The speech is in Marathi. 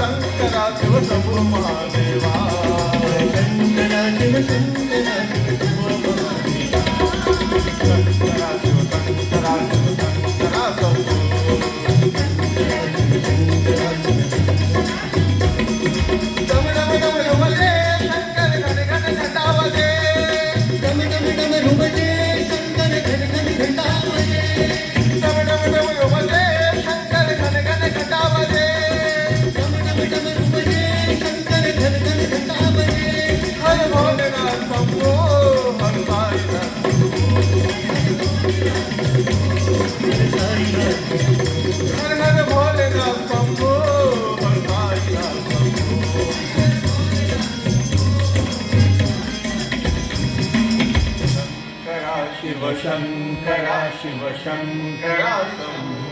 शंकरा शिव शंभो महादेवा शंकरा शिव शंकरा शंकरा शिव शंकरा शंकरा शंभो डम डम डम डमले शंकर घन घन घटावले डम डम डम डमले शंकर घन घन घटावले डम डम डम डमले शंकर घन घन घटावले डम डम डम डमले शंकर घन घन घटावले हर भोलेनाथ शंभो हर साईनाथ हर हर भोलेनाथ शंभो हर साईनाथ शंकरा शिव शंकरा शिव शंकरा शंभो